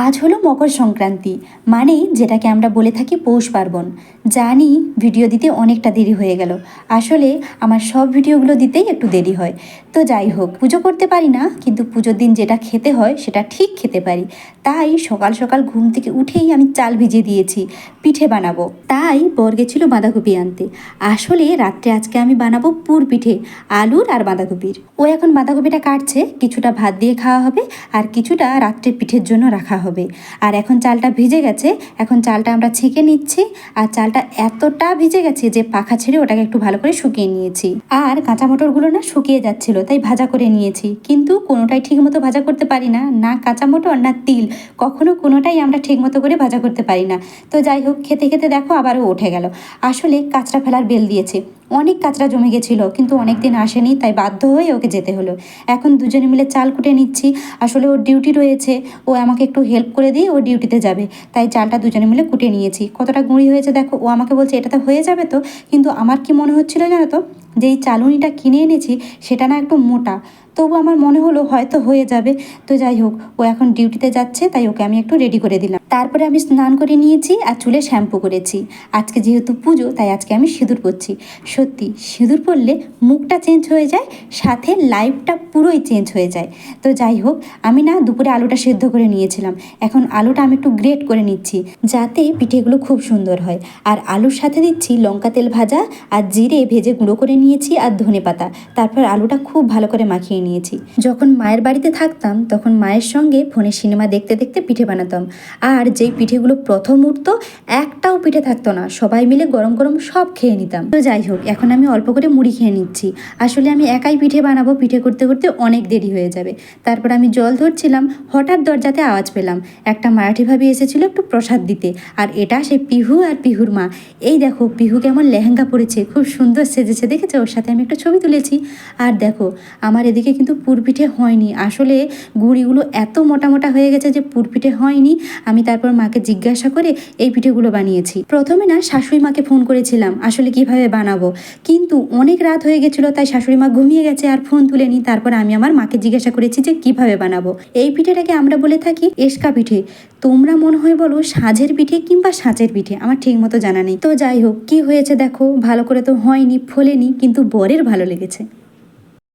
আজ হলো মকর সংক্রান্তি, মানে যেটাকে আমরা বলে থাকি পৌষ পার্বণ। জানি ভিডিও দিতে অনেকটা দেরি হয়ে গেল, আসলে আমার সব ভিডিওগুলো দিতেই একটু দেরি হয়। তো যাই হোক, পুজো করতে পারি না, কিন্তু পুজোর দিন যেটা খেতে হয় সেটা ঠিক খেতে পারি। তাই সকাল সকাল ঘুম থেকে উঠেই আমি চাল ভিজিয়ে দিয়েছি, পিঠে বানাবো। তাই বর গেছিল বাঁধাকপি আনতে। আসলে রাত্রে আজকে আমি বানাবো পুর পিঠে, আলুর আর বাঁধাকপির। ও এখন বাঁধাকপিটা কাটছে, কিছুটা ভাত দিয়ে খাওয়া হবে আর কিছুটা রাত্রে পিঠের জন্য রাখা হবে। আর এখন চালটা ভিজে গেছে, এখন চালটা আমরা ছেঁকে নিচ্ছি। আর চালটা এতটা ভিজে গেছে যে পাখা ছেড়ে ওটাকে একটু ভালো করে শুকিয়ে নিয়েছি। আর কাঁচা মটরগুলো না শুকিয়ে যাচ্ছিল, তাই ভাজা করে নিয়েছি। কিন্তু কোনোটাই ঠিক মতো ভাজা করতে পারি না, না কাঁচা মটর না তিল, কখনো কোনোটাই আমরা ঠিক মতো করে ভাজা করতে পারি না। তো যাই হোক, খেতে খেতে দেখো আবারও উঠে গেল। আসলে কাঁচরা ফেলার বেল দিয়েছে, অনেক কাঁচরা জমে গেছিলো, কিন্তু অনেক দিন আসেনি, তাই বাধ্য হয়ে ওকে যেতে হলো। এখন দুজনে মিলে চাল কুটে নিচ্ছি। আসলে ওর ডিউটি রয়েছে, ও আমাকে একটু হেল্প করে দিয়ে ও ডিউটিতে যাবে, তাই চালটা দুজনে মিলে কুটে নিয়েছি। কতটা গুঁড়ি হয়েছে দেখো, ও আমাকে বলছে এটাতে হয়ে যাবে তো, কিন্তু আমার কি মনে হচ্ছিল জানো তো, যে এই চালুনিটা কিনে এনেছি সেটা না একটু মোটা, তবু আমার মনে হলো হয়তো হয়ে যাবে। তো যাই হোক, ও এখন ডিউটিতে যাচ্ছে, তাই ওকে আমি একটু রেডি করে দিলাম। তারপরে আমি স্নান করে নিয়েছি আর চুলে শ্যাম্পু করেছি। আজকে যেহেতু পুজো, তাই আজকে আমি সিঁদুর পরছি। সত্যি সিঁদুর পরলে মুখটা চেঞ্জ হয়ে যায়, সাথে লাইফটা পুরোই চেঞ্জ হয়ে যায়। তো যাই হোক, আমি না দুপুরে আলুটা সেদ্ধ করে নিয়েছিলাম, এখন আলুটা আমি একটু গ্রেট করে নিচ্ছি, যাতে পিঠেগুলো খুব সুন্দর হয়। আর আলুর সাথে দিচ্ছি লঙ্কা তেল ভাজা আর জিরে ভেজে গুঁড়ো করে নিয়েছি আর ধনেপাতা। তারপর আলুটা খুব ভালো করে মাখিয়ে নিয়েছি। যখন মায়ের বাড়িতে থাকতাম তখন মায়ের সঙ্গে ফোনে সিনেমা দেখতে দেখতে পিঠে বানাতাম। আর যেই পিঠেগুলো প্রথম উঠতো, একটাও পিঠে থাকতো না, সবাই মিলে গরম গরম সব খেয়ে নিতাম। তো যাই হোক, এখন আমি অল্প করে মুড়ি খেয়ে নিচ্ছি। আসলে আমি একাই পিঠে বানাবো, পিঠে করতে করতে অনেক দেরি হয়ে যাবে। তারপর আমি জল ধরছিলাম, হঠাৎ দরজাতে আওয়াজ পেলাম। একটা মারাঠি ভাবি এসেছিল একটু প্রসাদ দিতে, আর এটা সে পিহু আর পিহুর মা। এই দেখো পিহু কেমন লেহেঙ্গা পরেছে, খুব সুন্দর সেজেছে, দেখেছো? ওর সাথে আমি একটা ছবি তুলেছি। আর দেখো, আমার এদিকে কিন্তু পুরপিঠে হয়নি, আসলে গুঁড়িগুলো এত মোটা মোটা হয়ে গেছে যে পুরপিঠে হয়নি। আমি তারপর মাকে জিজ্ঞাসা করে এই পিঠেগুলো বানিয়েছি। প্রথমে না শাশুড়ি মাকে ফোন করেছিলাম আসলে কিভাবে বানাবো, কিন্তু অনেক রাত হয়ে গেছিলো, তাই শাশুড়ি মা ঘুমিয়ে গেছে আর ফোন তুলেনি। তারপর আমি আমার মাকে জিজ্ঞাসা করেছি যে কিভাবে বানাবো। এই পিঠেটাকে আমরা বলে থাকি এসকা পিঠে, তোমরা মনে হয় বলো সাঁঝের পিঠে কিংবা সাঁচের পিঠে, আমার ঠিক মতো জানা নেই। তো যাই হোক, কি হয়েছে দেখো, ভালো করে তো হয়নি, ফোলেনি, কিন্তু বরের ভালো লেগেছে।